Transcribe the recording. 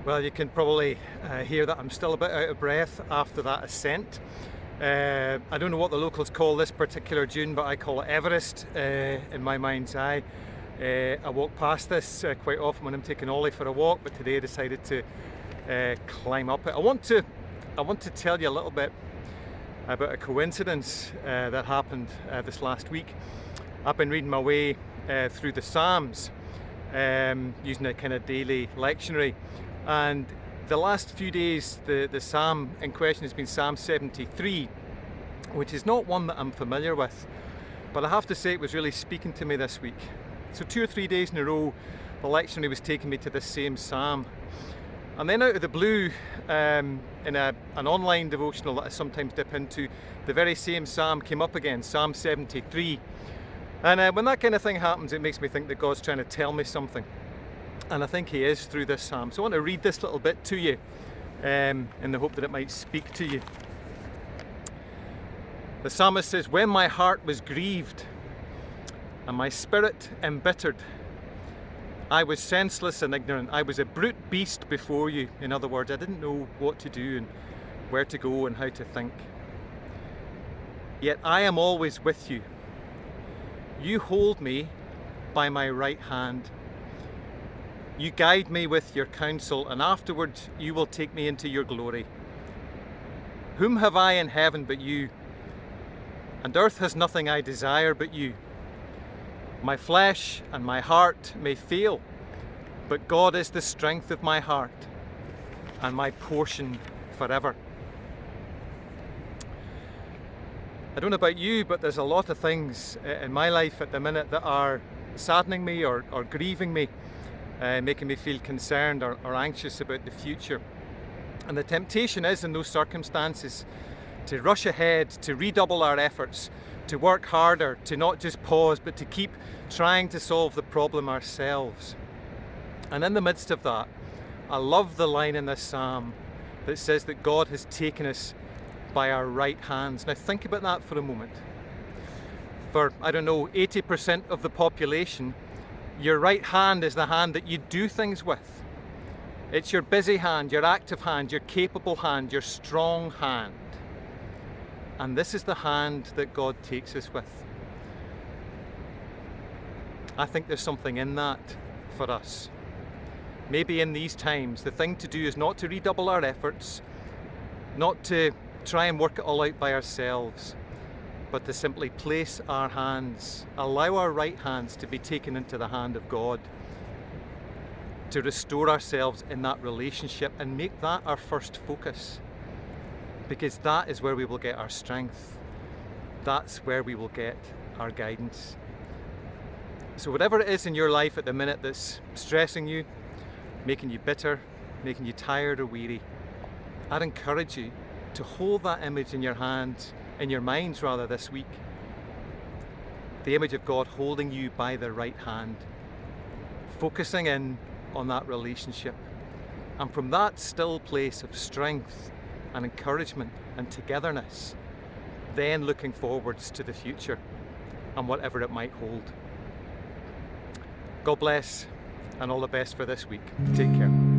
Well, you can probably hear that I'm still a bit out of breath after that ascent. I don't know what the locals call this particular dune, but I call it Everest in my mind's eye. I walk past this quite often when I'm taking Ollie for a walk, but today I decided to climb up it. I want to tell you a little bit about a coincidence that happened this last week. I've been reading my way through the Psalms using a kind of daily lectionary, and the last few days the psalm in question has been Psalm 73, which is not one that I'm familiar with, but I have to say it was really speaking to me this week. So 2 or 3 days in a row the lectionary was taking me to this same psalm, and then out of the blue in an online devotional that I sometimes dip into, the very same psalm came up again, Psalm 73. And when that kind of thing happens, it makes me think that God's trying to tell me something. And I think He is through this psalm. So I want to read this little bit to you in the hope that it might speak to you. The psalmist says, "When my heart was grieved and my spirit embittered, I was senseless and ignorant. I was a brute beast before you." In other words, I didn't know what to do and where to go and how to think. "Yet I am always with you. You hold me by my right hand. You guide me with your counsel, and afterwards you will take me into your glory. Whom have I in heaven but you? And earth has nothing I desire but you. My flesh and my heart may fail, but God is the strength of my heart and my portion forever." I don't know about you, but there's a lot of things in my life at the minute that are saddening me or grieving me, making me feel concerned or anxious about the future. And the temptation is in those circumstances to rush ahead, to redouble our efforts, to work harder, to not just pause, but to keep trying to solve the problem ourselves. And in the midst of that, I love the line in this psalm that says that God has taken us by our right hands. Now think about that for a moment. For, 80% of the population, your right hand is the hand that you do things with. It's your busy hand, your active hand, your capable hand, your strong hand. And this is the hand that God takes us with. I think there's something in that for us. Maybe in these times, the thing to do is not to redouble our efforts, not to try and work it all out by ourselves, but to simply place our hands, allow our right hands to be taken into the hand of God, to restore ourselves in that relationship and make that our first focus, because that is where we will get our strength. That's where we will get our guidance. So whatever it is in your life at the minute that's stressing you, making you bitter, making you tired or weary, I'd encourage you to hold that image in your hands, in your minds rather, this week. The image of God holding you by the right hand, focusing in on that relationship, and from that still place of strength and encouragement and togetherness, then looking forwards to the future and whatever it might hold. God bless and all the best for this week. Take care.